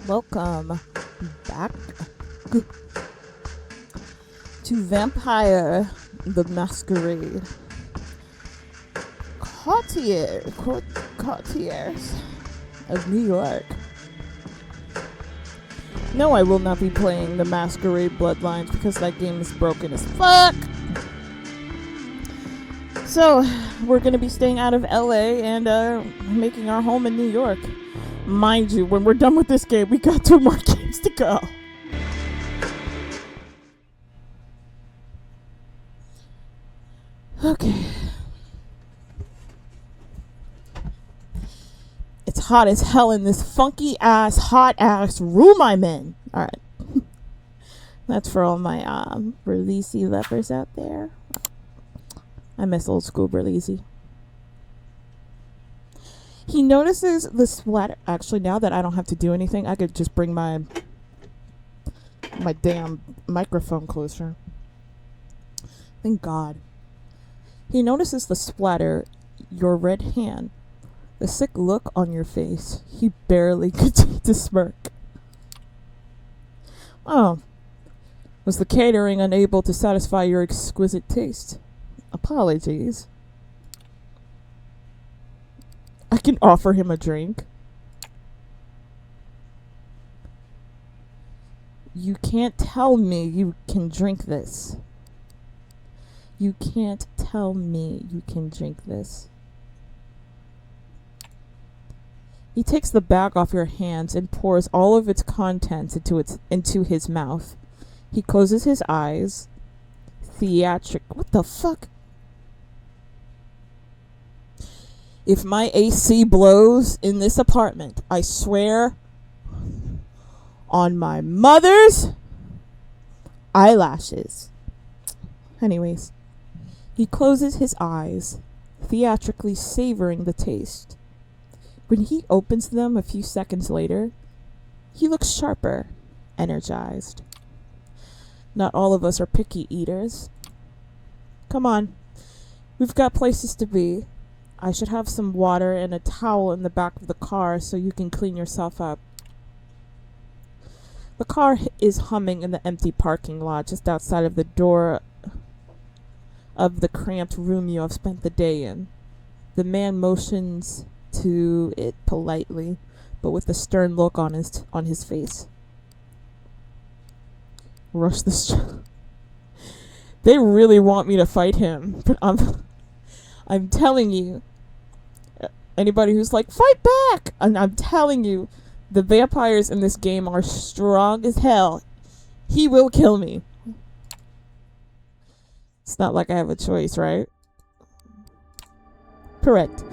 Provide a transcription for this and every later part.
Welcome back to Vampire the Masquerade. Coteries of New York. No, I will not be playing the Masquerade Bloodlines because that game is broken as fuck. So, we're going to be staying out of LA and making our home in New York. Mind you, when we're done with this game, we got 2 more games to go. Okay. It's hot as hell in this funky ass, hot ass room I'm in. Alright. That's for all my releasey lovers out there. I miss old school Berlisi. He notices the splatter. Actually, now that I don't have to do anything, I could just bring my damn microphone closer. Thank God. He notices the splatter, your red hand, the sick look on your face. He barely continued to smirk. Oh. Was the catering unable to satisfy your exquisite taste? Apologies. I can offer him a drink. You can't tell me you can drink this. You can't tell me you can drink this. He takes the bag off your hands and pours all of its contents into his mouth. He closes his eyes. What the fuck? If my AC blows in this apartment, I swear on my mother's eyelashes. Anyways, he closes his eyes, theatrically savoring the taste. When he opens them a few seconds later, he looks sharper, energized. Not all of us are picky eaters. Come on, we've got places to be. I should have some water and a towel in the back of the car so you can clean yourself up. The car is humming in the empty parking lot just outside of the door of the cramped room you have spent the day in. The man motions to it politely, but with a stern look on his face. Rush the They really want me to fight him, but I'm telling you, anybody who's like, fight back! And I'm telling you, the vampires in this game are strong as hell. He will kill me. It's not like I have a choice, right? Correct.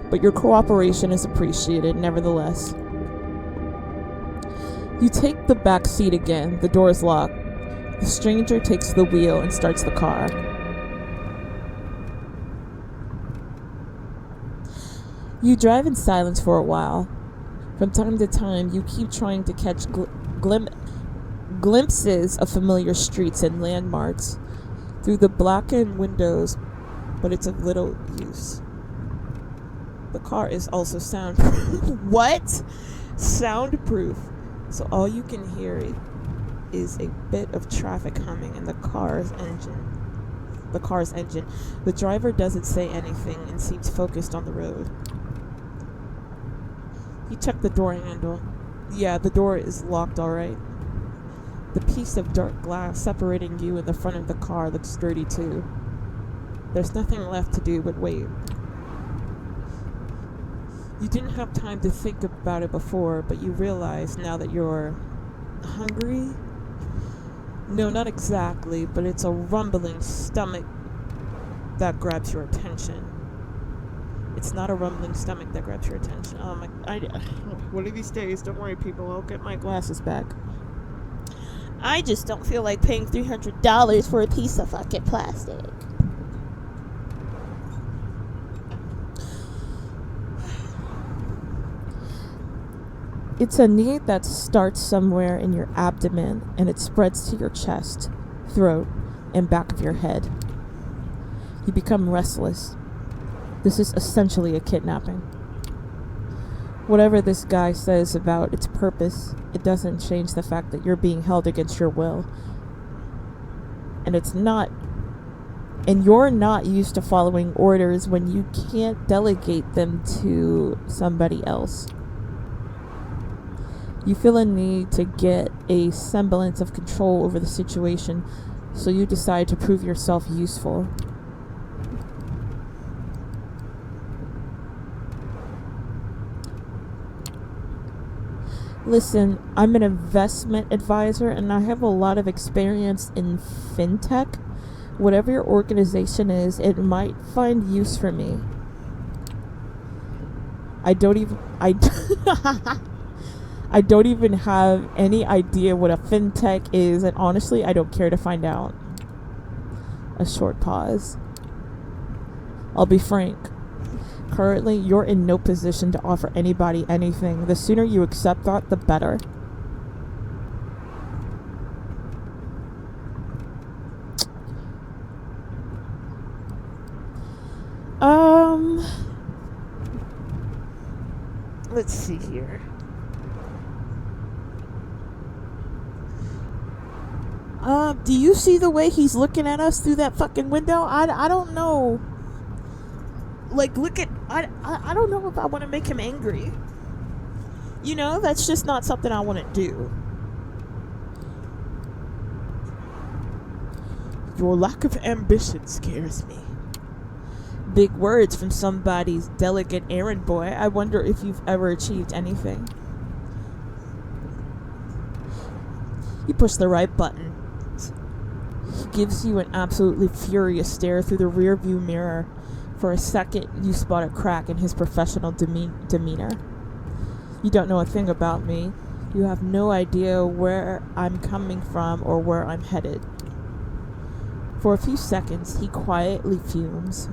But your cooperation is appreciated, nevertheless. You take the back seat again. The door is locked. The stranger takes the wheel and starts the car. You drive in silence for a while. From time to time, you keep trying to catch glimpses of familiar streets and landmarks through the blackened windows, but it's of little use. The car is also soundproof. What? Soundproof. So all you can hear is a bit of traffic humming in the car's engine. The driver doesn't say anything and seems focused on the road. You check the door handle. Yeah, the door is locked, alright. The piece of dark glass separating you and the front of the car looks dirty too. There's nothing left to do but wait. You didn't have time to think about it before, but you realize now that you're hungry? No, not exactly, but it's a rumbling stomach that grabs your attention. It's not a rumbling stomach that grabs your attention. Oh my... one of these days, don't worry people, I'll get my glasses back. I just don't feel like paying $300 for a piece of fucking plastic. It's a need that starts somewhere in your abdomen and it spreads to your chest, throat, and back of your head. You become restless. This is essentially a kidnapping. Whatever this guy says about its purpose, it doesn't change the fact that you're being held against your will. And you're not used to following orders when you can't delegate them to somebody else. You feel a need to get a semblance of control over the situation, so you decide to prove yourself useful. Listen, I'm an investment advisor and I have a lot of experience in fintech. Whatever your organization is, it might find use for me. I don't even have any idea what a fintech is, and honestly, I don't care to find out. A short pause. I'll be frank. Currently, you're in no position to offer anybody anything. The sooner you accept that, the better. Let's see here. Do you see the way he's looking at us through that fucking window? I don't know. Like, I don't know if I want to make him angry. You know, that's just not something I want to do. Your lack of ambition scares me. Big words from somebody's delicate errand boy. I wonder if you've ever achieved anything. You push the right button. He gives you an absolutely furious stare through the rearview mirror. For a second, you spot a crack in his professional demeanor. You don't know a thing about me. You have no idea where I'm coming from or where I'm headed. For a few seconds, he quietly fumes.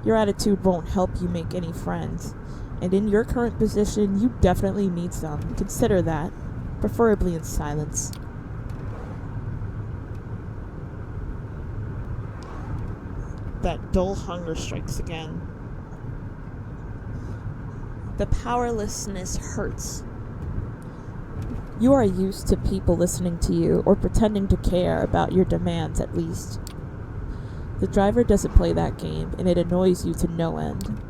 Your attitude won't help you make any friends, and in your current position, you definitely need some. Consider that, preferably in silence. That dull hunger strikes again. The powerlessness hurts. You are used to people listening to you, or pretending to care about your demands at least. The driver doesn't play that game, and it annoys you to no end.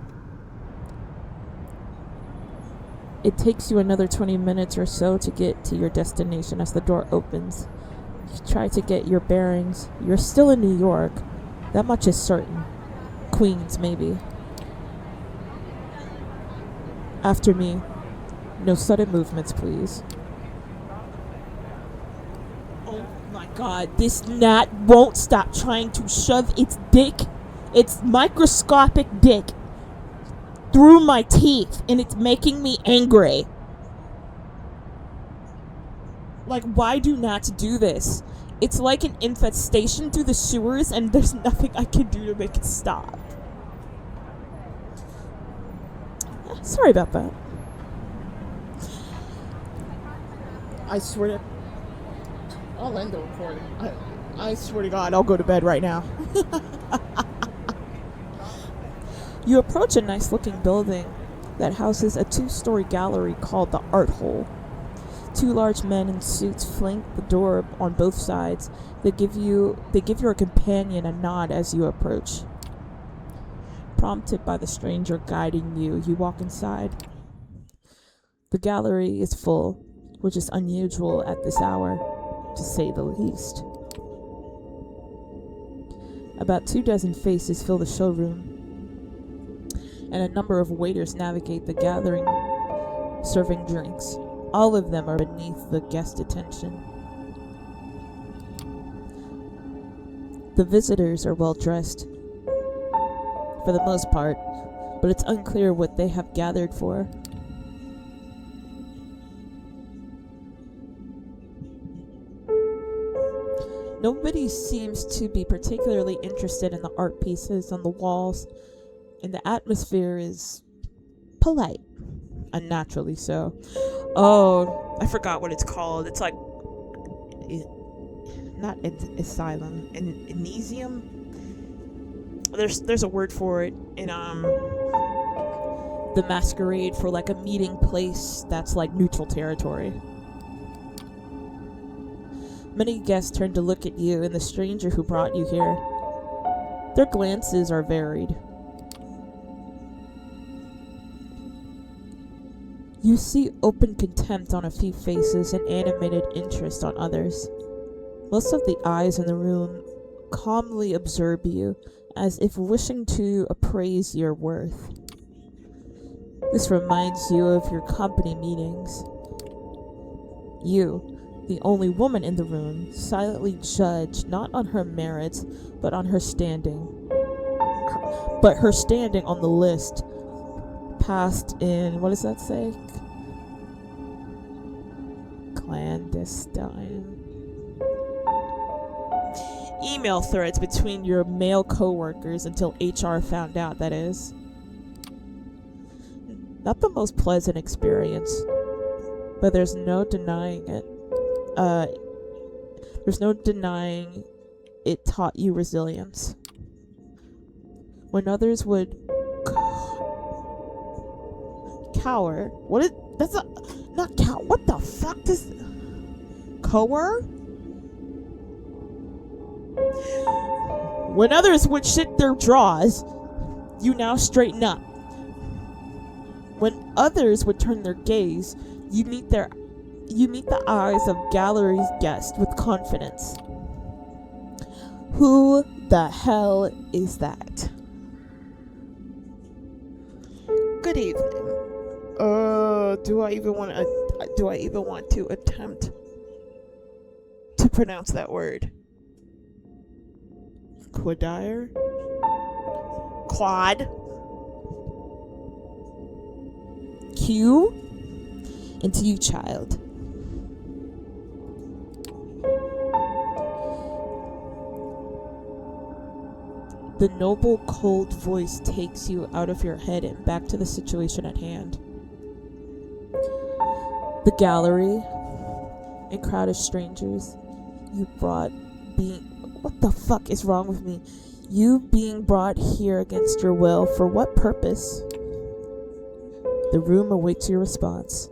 It takes you another 20 minutes or so to get to your destination as the door opens. You try to get your bearings. You're still in New York. That much is certain. Queens, maybe. After me. No sudden movements, please. Oh my god, this gnat won't stop trying to shove its microscopic dick, through my teeth, and it's making me angry. Like, why do gnats do this? It's like an infestation through the sewers, and there's nothing I can do to make it stop. Sorry about that. I swear to... I'll end the recording. I swear to God, I'll go to bed right now. You approach a nice-looking building that houses a 2-story gallery called the Art Hole. 2 large men in suits flank the door on both sides. They give your companion a nod as you approach. Prompted by the stranger guiding you, you walk inside. The gallery is full, which is unusual at this hour, to say the least. About 24 faces fill the showroom, and a number of waiters navigate the gathering, serving drinks. All of them are beneath the guest attention. The visitors are well dressed, for the most part, but it's unclear what they have gathered for. Nobody seems to be particularly interested in the art pieces on the walls, and the atmosphere is polite, unnaturally so. Oh, I forgot what it's called. It's like, not asylum, an Elysium. There's a word for it in the Masquerade for like a meeting place that's like neutral territory. Many guests turn to look at you and the stranger who brought you here. Their glances are varied. You see open contempt on a few faces and animated interest on others. Most of the eyes in the room calmly observe you, as if wishing to appraise your worth. This reminds you of your company meetings. You, the only woman in the room, silently judge not on her merits, but on her standing. But her standing on the list, passed in, what does that say? Clandestine. Email threads between your male coworkers until HR found out, that is. Not the most pleasant experience, but there's no denying it. There's no denying it taught you resilience. When others would cower, not cow. What the fuck does cower? When others would shit their drawers, you now straighten up. When others would turn their gaze, you meet the eyes of gallery's guests with confidence. Who the hell is that? Good evening. Do I even want to attempt to pronounce that word? Quadire? Quad? Q? And to you, child. The noble, cold voice takes you out of your head and back to the situation at hand. The gallery, a crowd of strangers you brought being... What the fuck is wrong with me? You being brought here against your will, for what purpose? The room awaits your response.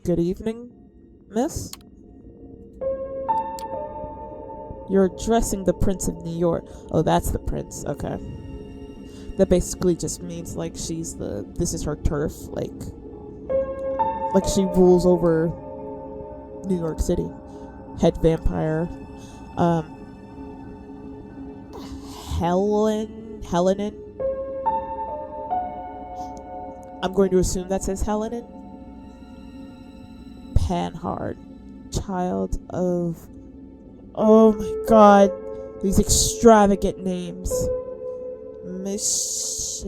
Good evening, miss? You're addressing the Prince of New York. Oh, that's the Prince. Okay. That basically just means, like, this is her turf. Like she rules over New York City. Head vampire. Helenin? I'm going to assume that says Helenin. Panhard. Child of... Oh my god. These extravagant names. Michelle.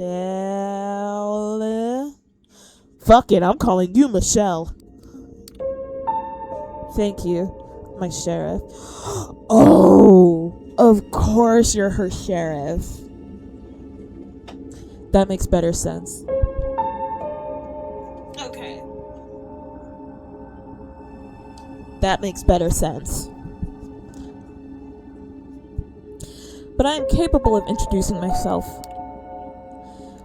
Fuck it, I'm calling you Michelle. Thank you, my sheriff. Oh, of course you're her sheriff. That makes better sense. Okay. That makes better sense. But I am capable of introducing myself.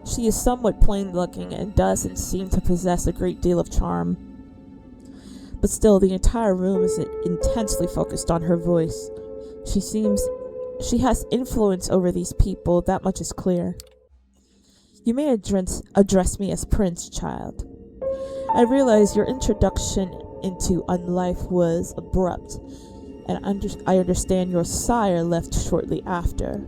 She is somewhat plain-looking and doesn't seem to possess a great deal of charm. But still, the entire room is intensely focused on her voice. She has influence over these people, that much is clear. You may address me as Prince, child. I realize your introduction into unlife was abrupt, and I understand your sire left shortly after.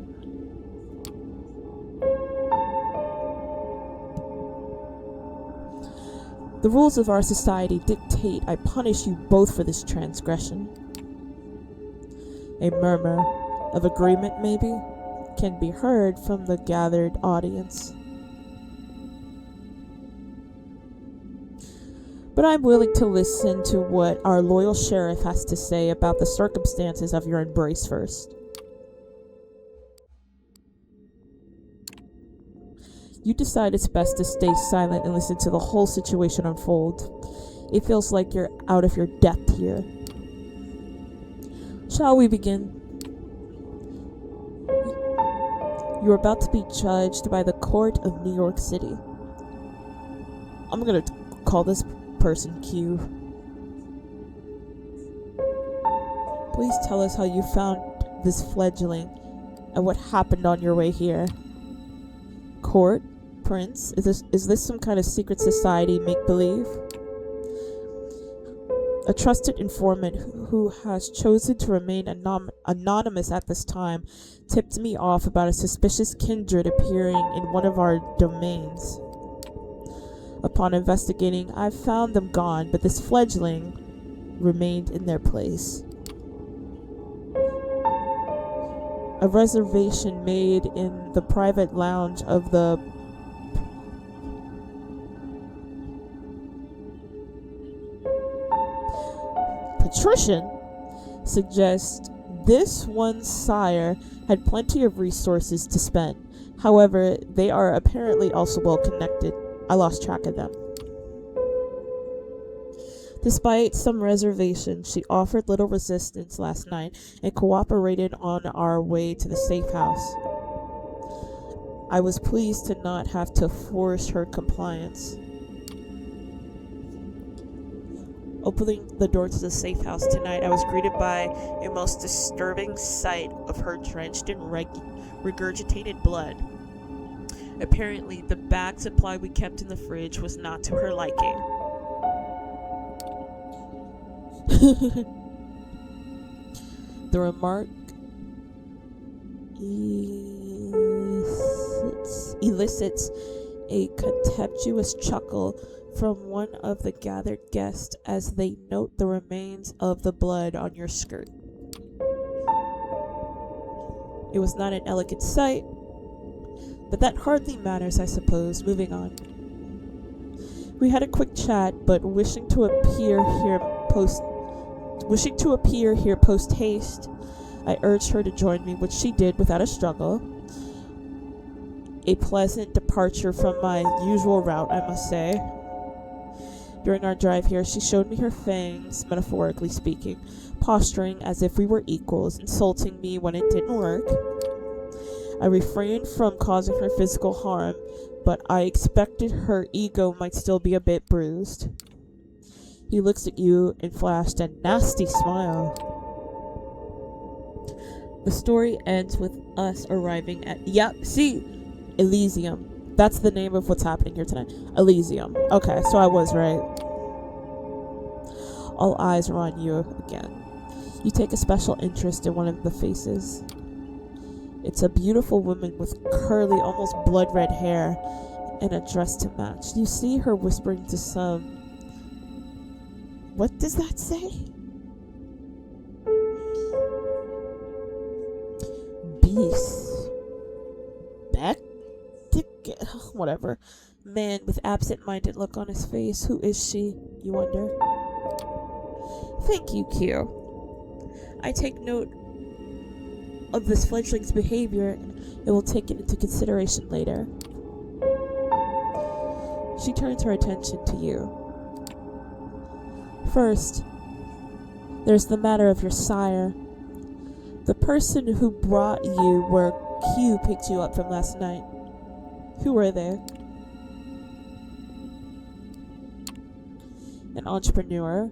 The rules of our society dictate I punish you both for this transgression. A murmur of agreement, maybe, can be heard from the gathered audience. But I'm willing to listen to what our loyal sheriff has to say about the circumstances of your embrace first. You decide it's best to stay silent and listen to the whole situation unfold. It feels like you're out of your depth here. Shall we begin? You are about to be judged by the court of New York City. I'm gonna call this person Q. Please tell us how you found this fledgling and what happened on your way here. Court? Prince? Is this some kind of secret society make-believe? A trusted informant who has chosen to remain anonymous at this time tipped me off about a suspicious kindred appearing in one of our domains. Upon investigating, I found them gone, but this fledgling remained in their place. A reservation made in the private lounge of the patrician suggests this one's sire had plenty of resources to spend. However, they are apparently also well connected. I lost track of them. Despite some reservation, she offered little resistance last night and cooperated on our way to the safe house. I was pleased to not have to force her compliance. Opening the door to the safe house tonight, I was greeted by a most disturbing sight of her drenched in regurgitated blood. Apparently, the bag supply we kept in the fridge was not to her liking. The remark elicits a contemptuous chuckle from one of the gathered guests as they note the remains of the blood on your skirt. It was not an elegant sight, but that hardly matters, I suppose. Moving on. We had a quick chat, but wishing to appear here post haste, I urged her to join me, which she did without a struggle. A pleasant departure from my usual route, I must say. During our drive here, she showed me her fangs, metaphorically speaking, posturing as if we were equals, insulting me when it didn't work. I refrained from causing her physical harm, but I expected her ego might still be a bit bruised. He looks at you and flashed a nasty smile. The story ends with us arriving at, Elysium. That's the name of what's happening here tonight. Elysium. Okay, so I was right. All eyes are on you again. You take a special interest in one of the faces. It's a beautiful woman with curly, almost blood-red hair and a dress to match. You see her whispering to some... What does that say? Beast. Whatever. Man with absent-minded look on his face. Who is she, you wonder? Thank you, Q. I take note of this fledgling's behavior and will take it into consideration later. She turns her attention to you. First, there's the matter of your sire. The person who brought you where Q picked you up from last night. Who were they? An entrepreneur,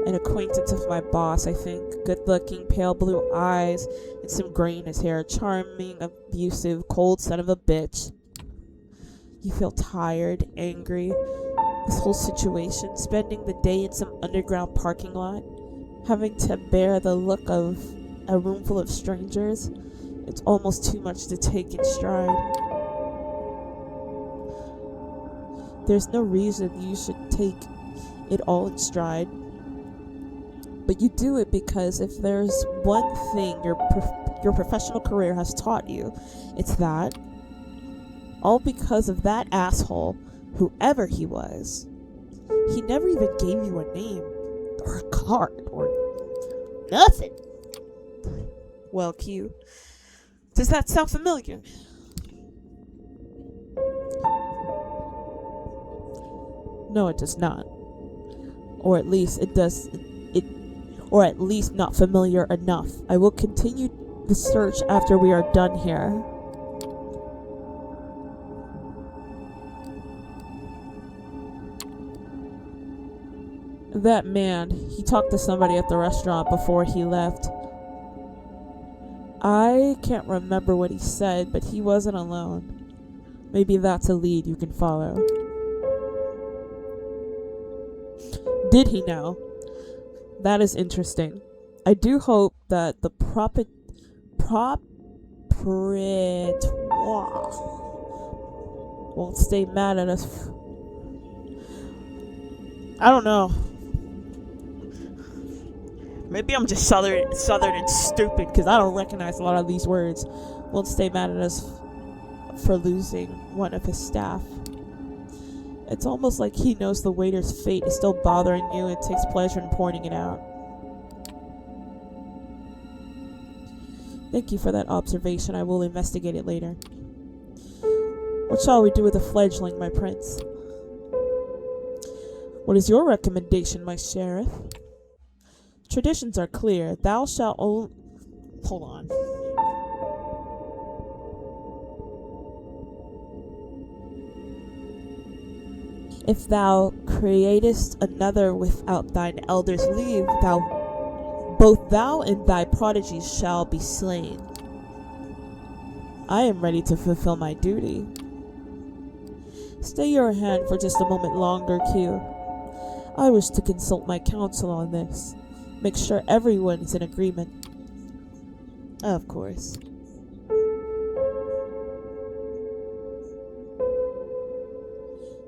an acquaintance of my boss, I think. Good-looking, pale blue eyes, and some gray in his hair. Charming, abusive, cold son of a bitch. You feel tired, angry. This whole situation, spending the day in some underground parking lot, having to bear the look of a room full of strangers, it's almost too much to take in stride. There's no reason you should take it all in stride. But you do it because if there's one thing your professional career has taught you, it's that. All because of that asshole, whoever he was. He never even gave you a name, or a card, or nothing. Well, Q, does that sound familiar? No, it does not. Or at least not familiar enough. I will continue the search after we are done here. That man, he talked to somebody at the restaurant before he left. I can't remember what he said, but he wasn't alone. Maybe that's a lead you can follow. Did he know? That is interesting. I do hope that the won't stay mad at us. I don't know. Maybe I'm just southern and stupid because I don't recognize a lot of these words. Won't stay mad at us for losing one of his staff. It's almost like he knows the waiter's fate is still bothering you and takes pleasure in pointing it out. Thank you for that observation. I will investigate it later. What shall we do with the fledgling, my prince? What is your recommendation, my sheriff? Traditions are clear. Thou shalt Hold on. If thou createst another without thine elder's leave, both thou and thy prodigies shall be slain. I am ready to fulfill my duty. Stay your hand for just a moment longer, Q. I wish to consult my counsel on this. Make sure everyone is in agreement. Of course.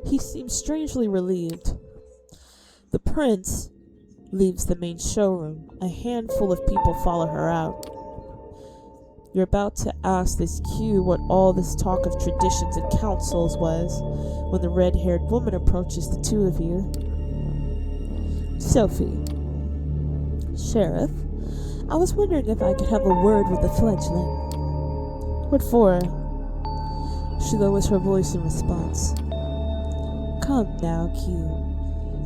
He seems strangely relieved. The prince leaves the main showroom. A handful of people follow her out. You're about to ask this Q what all this talk of traditions and councils was when the red-haired woman approaches the two of you. Sophie. Sheriff, I was wondering if I could have a word with the fledgling. What for? She lowers her voice in response. Come now, Q.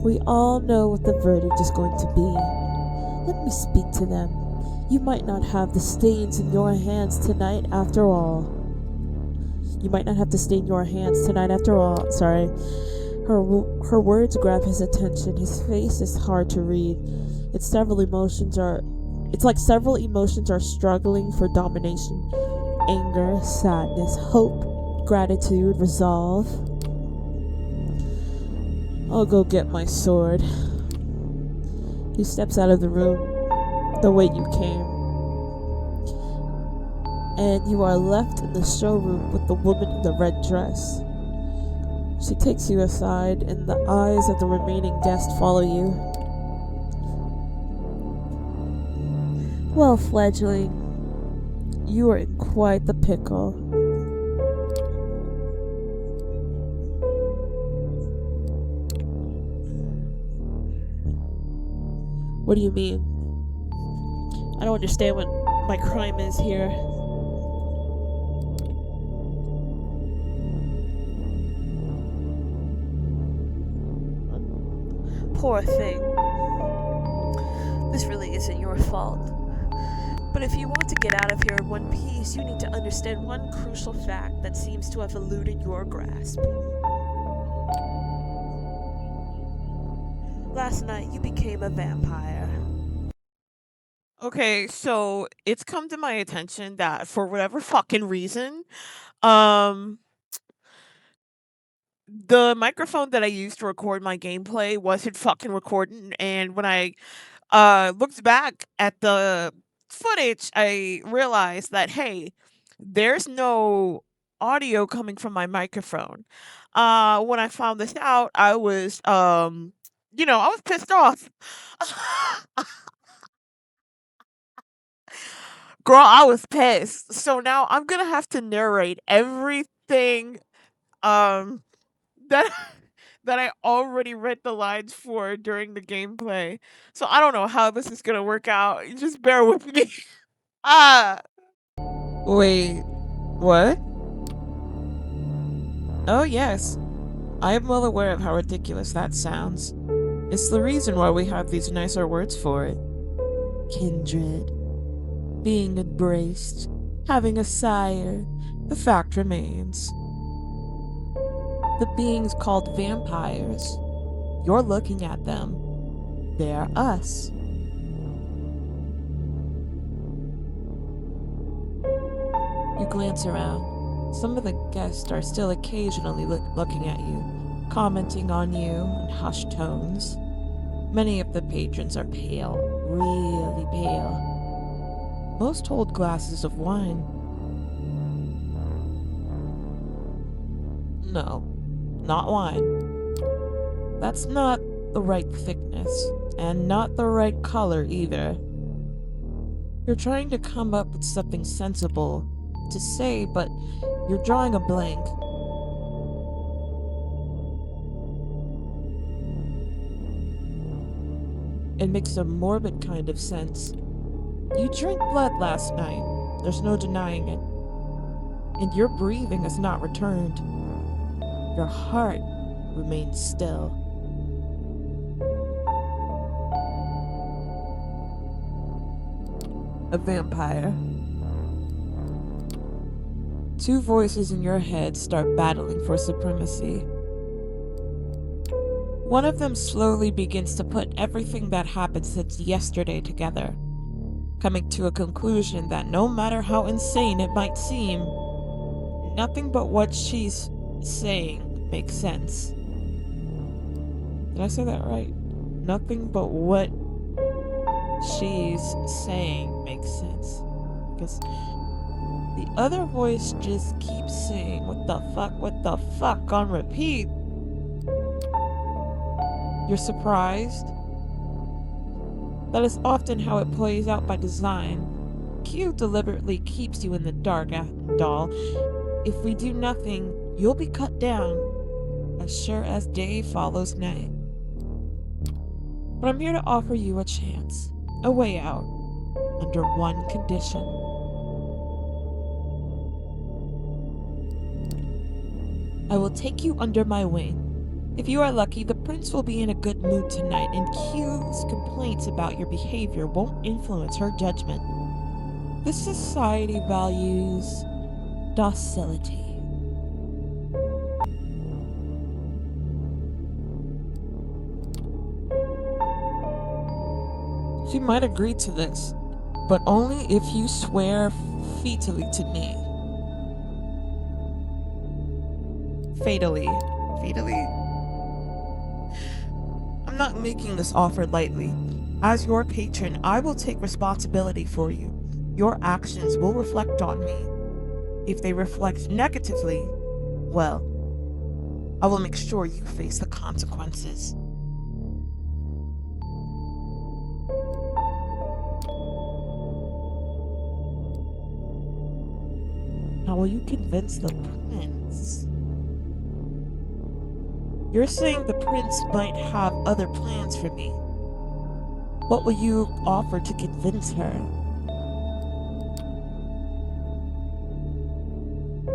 We all know what the verdict is going to be. Let me speak to them. You might not have the stains in your hands tonight after all. Sorry. Her words grab his attention. His face is hard to read. It's like several emotions are struggling for domination. Anger, sadness, hope, gratitude, resolve. I'll go get my sword. He steps out of the room the way you came. And you are left in the showroom with the woman in the red dress. She takes you aside, and the eyes of the remaining guests follow you. Well, fledgling, you are in quite the pickle. What do you mean? I don't understand what my crime is here. Poor thing. This really isn't your fault. But if you want to get out of here in one piece, you need to understand one crucial fact that seems to have eluded your grasp. Last night, you became a vampire. Okay, so it's come to my attention that for whatever fucking reason, um, the microphone that I used to record my gameplay wasn't fucking recording, and when I looked back at the footage, I realized that hey, there's no audio coming from my microphone. When I found this out, I was I was pissed off. Girl, I was pissed. So now I'm gonna have to narrate everything um that that I already read the lines for during the gameplay. So I don't know how this is gonna work out. You just bear with me. Ah. Wait, what? Oh yes. I am well aware of how ridiculous that sounds. It's the reason why we have these nicer words for it. Kindred. Being embraced. Having a sire. The fact remains. The beings called vampires. You're looking at them. they're us. You glance around. Some of the guests are still occasionally looking at you, commenting on you in hushed tones. Many of the patrons are pale, really pale. Most hold glasses of wine. No, not wine. That's not the right thickness, and not the right color either. You're trying to come up with something sensible to say, but you're drawing a blank. It makes a morbid kind of sense. You drank blood last night. There's no denying it. And your breathing has not returned. Your heart remains still. A vampire. Two voices in your head start battling for supremacy. One of them slowly begins to put everything that happened since yesterday together, coming to a conclusion that no matter how insane it might seem, nothing but what she's saying makes sense. Did I say that right? Nothing but what she's saying makes sense. Because the other voice just keeps saying, what the fuck on repeat. You're surprised? That is often how it plays out by design. Q deliberately keeps you in the dark, doll. If we do nothing, you'll be cut down, as sure as day follows night. But I'm here to offer you a chance, a way out, under one condition. I will take you under my wing. If you are lucky, the prince will be in a good mood tonight, and Q's complaints about your behavior won't influence her judgment. This society values docility. She might agree to this, but only if you swear fatally to me. Fatally. I'm not making this offer lightly. As your patron, I will take responsibility for you. Your actions will reflect on me. If they reflect negatively, well, I will make sure you face the consequences. How will you convince the prince? You're saying the prince might have other plans for me. What will you offer to convince her?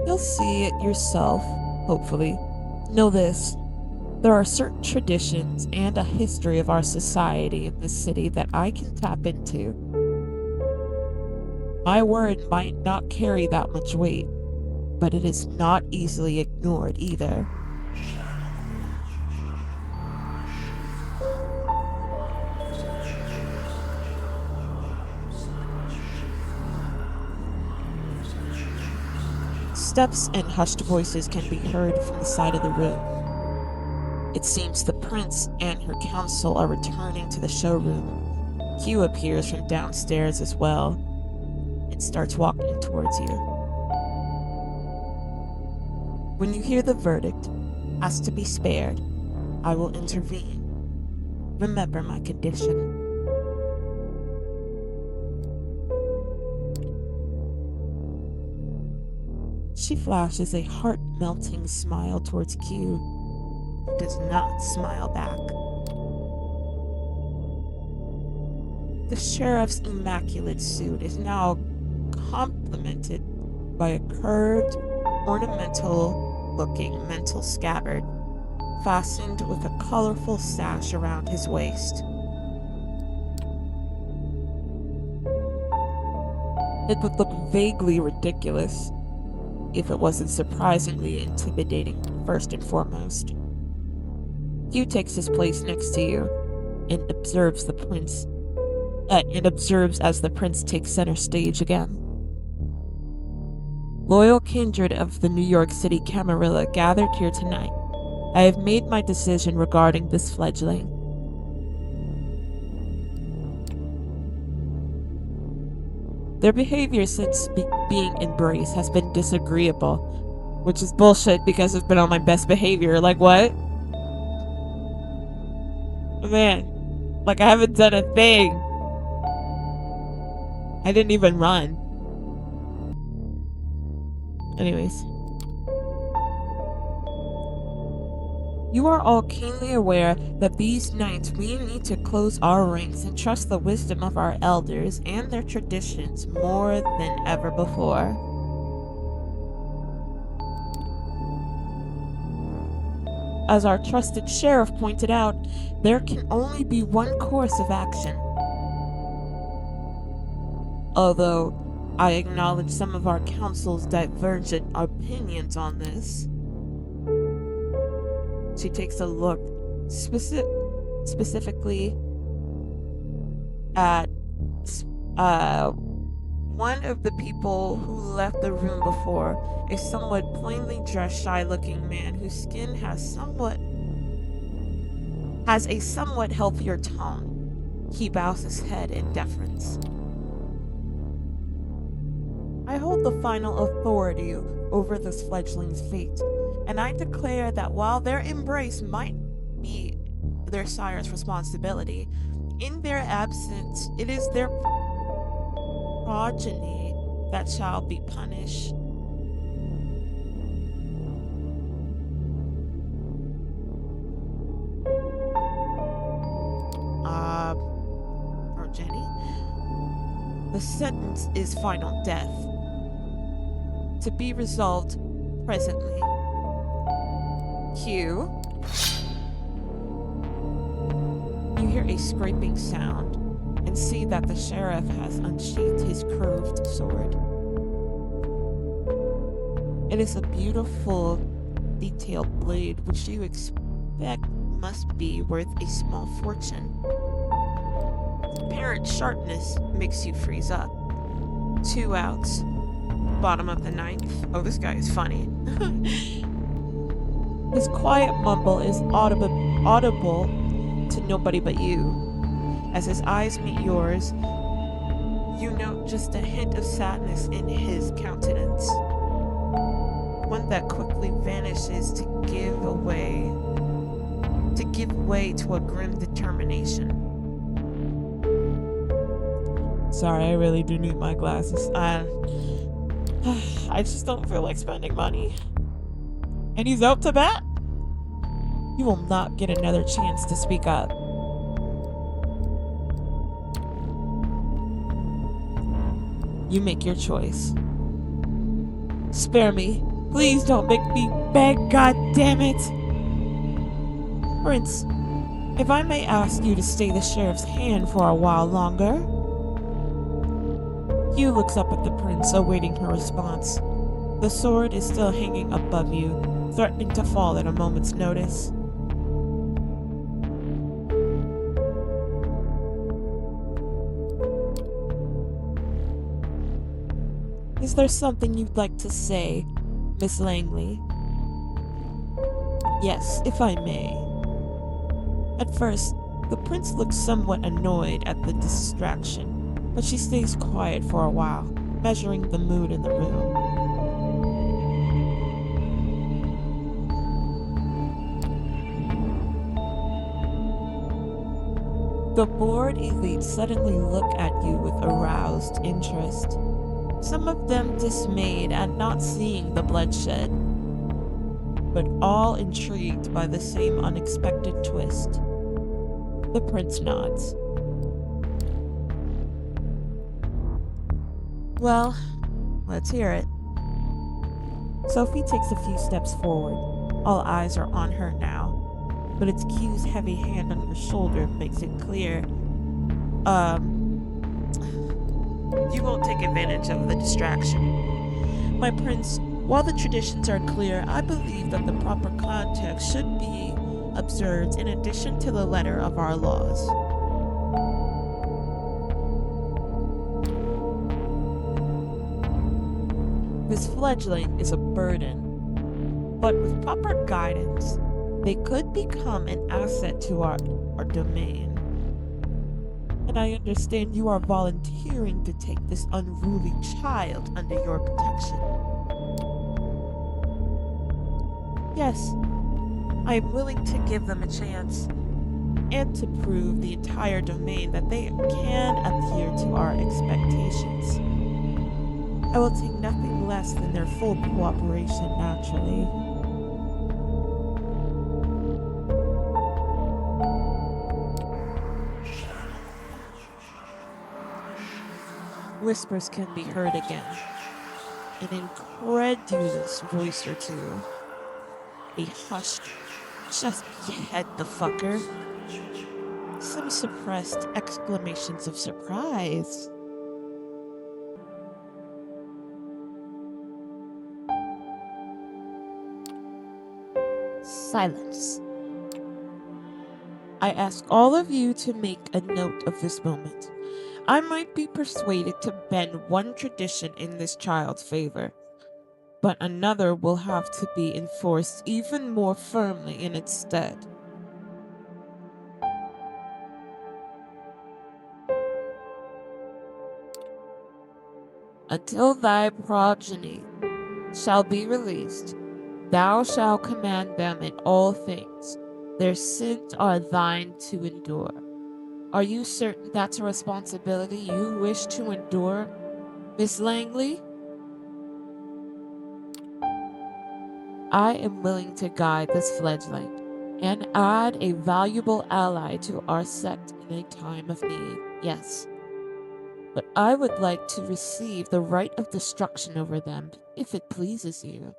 You'll see it yourself, hopefully. Know this. There are certain traditions and a history of our society in this city that I can tap into. My word might not carry that much weight, but it is not easily ignored either. Steps and hushed voices can be heard from the side of the room. It seems the prince and her council are returning to the showroom. Q appears from downstairs as well and starts walking towards you. When you hear the verdict, ask to be spared, I will intervene. Remember my condition. She flashes a heart-melting smile towards Q, who does not smile back. The sheriff's immaculate suit is now complemented by a curved, ornamental-looking mental scabbard, fastened with a colorful sash around his waist. It would look vaguely ridiculous if it wasn't surprisingly intimidating first and foremost. Q takes his place next to you. and observes as the prince takes center stage again. Loyal kindred of the New York City Camarilla gathered here tonight. I have made my decision regarding this fledgling. Their behavior since being embraced has been disagreeable, which is bullshit because it's been on my best behavior. Like, what? Man, like, I haven't done a thing. I didn't even run. Anyways. You are all keenly aware that these nights we need to close our ranks and trust the wisdom of our elders and their traditions more than ever before. As our trusted sheriff pointed out, there can only be one course of action. Although I acknowledge some of our council's divergent opinions on this. She takes a look specifically at one of the people who left the room before, a somewhat plainly dressed, shy-looking man whose skin has a somewhat healthier tone. He bows his head in deference. I hold the final authority over this fledgling's fate, and I declare that while their embrace might be their sire's responsibility, in their absence it is their progeny that shall be punished. Progeny? The sentence is final death, to be resolved presently. Q. You hear a scraping sound and see that the sheriff has unsheathed his curved sword. It is a beautiful, detailed blade which you expect must be worth a small fortune. Apparent sharpness makes you freeze up. 2 outs. Bottom of the 9th. Oh, this guy is funny. His quiet mumble is audible to nobody but you. As his eyes meet yours, you note just a hint of sadness in his countenance. One that quickly vanishes to give way to a grim determination. Sorry, I really do need my glasses. I just don't feel like spending money. And he's out to bat? You will not get another chance to speak up. You make your choice. Spare me. Please don't make me beg, god damn it! Prince, if I may ask you to stay the sheriff's hand for a while longer? Hugh looks up at the prince, awaiting her response. The sword is still hanging above you, threatening to fall at a moment's notice. Is there something you'd like to say, Miss Langley? Yes, if I may. At first, the prince looks somewhat annoyed at the distraction, but she stays quiet for a while, measuring the mood in the room. The bored elite suddenly look at you with aroused interest, some of them dismayed at not seeing the bloodshed, but all intrigued by the same unexpected twist. The prince nods. Well, let's hear it. Sophie takes a few steps forward. All eyes are on her now, but it's Q's heavy hand on her shoulder makes it clear. You won't take advantage of the distraction. My prince, while the traditions are clear, I believe that the proper context should be observed in addition to the letter of our laws. This fledgling is a burden, but with proper guidance, they could become an asset to our domain. And I understand you are volunteering to take this unruly child under your protection. Yes, I am willing to give them a chance, and to prove the entire domain that they can adhere to our expectations. I will take nothing less than their full cooperation, naturally. Whispers can be heard again. An incredulous voice or two. A hushed, just behead the fucker. Some suppressed exclamations of surprise. Silence. I ask all of you to make a note of this moment. I might be persuaded to bend one tradition in this child's favor, but another will have to be enforced even more firmly in its stead. Until thy progeny shall be released, thou shalt command them in all things. Their sins are thine to endure. Are you certain that's a responsibility you wish to endure, Miss Langley? I am willing to guide this fledgling and add a valuable ally to our sect in a time of need, yes. But I would like to receive the right of destruction over them, if it pleases you.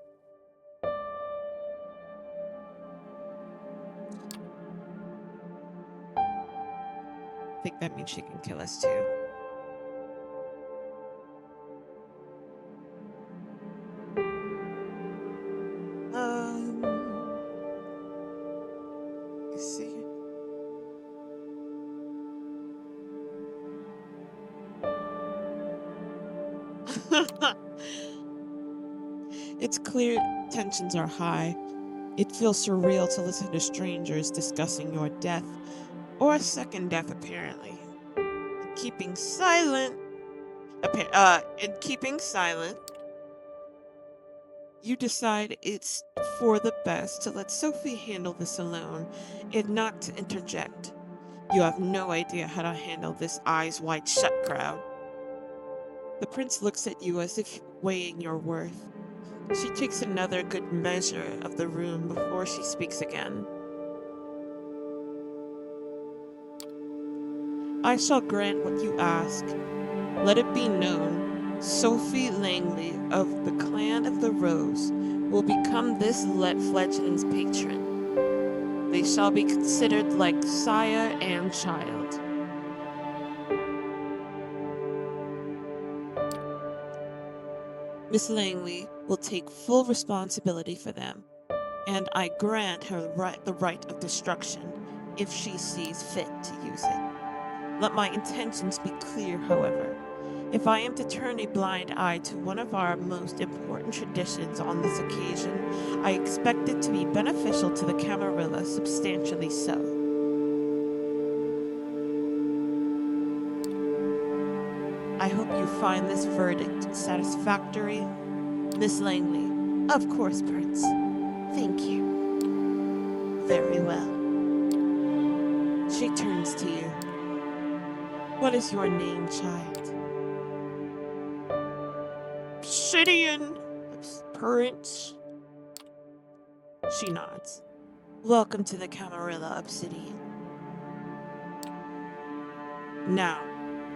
I think that means she can kill us too. Let's see. It's clear tensions are high. It feels surreal to listen to strangers discussing your death, or a second death apparently. In keeping silent, you decide it's for the best to let Sophie handle this alone, and not to interject. You have no idea how to handle this eyes wide shut crowd. The prince looks at you as if weighing your worth. She takes another good measure of the room before she speaks again. I shall grant what you ask. Let it be known, Sophie Langley of the Clan of the Rose will become this fledgling's patron. They shall be considered like sire and child. Miss Langley will take full responsibility for them, and I grant her the right of destruction if she sees fit to use it. Let my intentions be clear, however. If I am to turn a blind eye to one of our most important traditions on this occasion, I expect it to be beneficial to the Camarilla, substantially so. I hope you find this verdict satisfactory. Miss Langley. Of course, Prince. Thank you. Very well. She turns to you. What is your name, child? Obsidian, Prince. She nods. Welcome to the Camarilla, Obsidian. Now,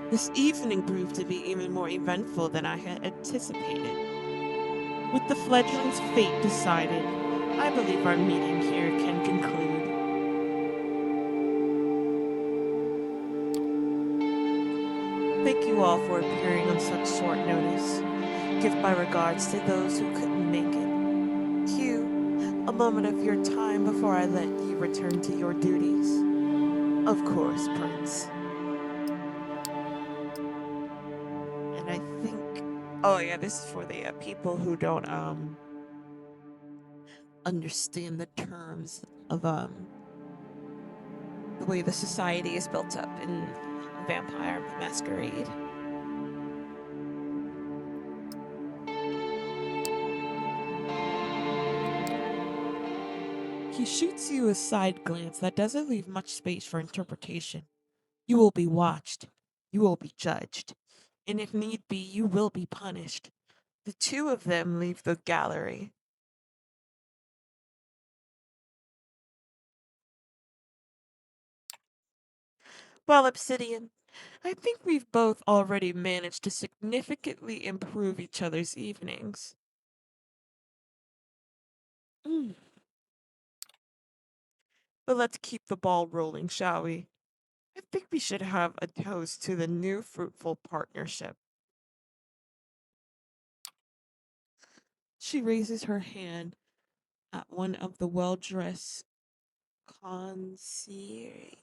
this evening proved to be even more eventful than I had anticipated. With the fledgling's fate decided, I believe our meeting here can conclude. Thank you all for appearing on such short notice. Give my regards to those who couldn't make it. Q, A moment of your time before I let you return to your duties. Of course, Prince. And I think. Oh, yeah, this is for the people who don't understand the terms of the way the society is built up in Vampire Masquerade. He shoots you a side glance that doesn't leave much space for interpretation. You will be watched. You will be judged. And if need be, you will be punished. The two of them leave the gallery. Well, Obsidian, I think we've both already managed to significantly improve each other's evenings. Mm. But let's keep the ball rolling, shall we? I think we should have a toast to the new fruitful partnership. She raises her hand at one of the well dressed concierge.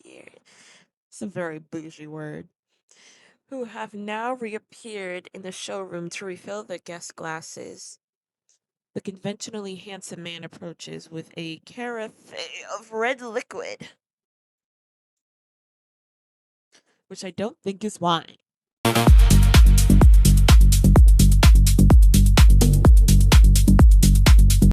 It's a very bougie word. Who have now reappeared in the showroom to refill their guest glasses. The conventionally handsome man approaches with a carafe of red liquid, which I don't think is wine.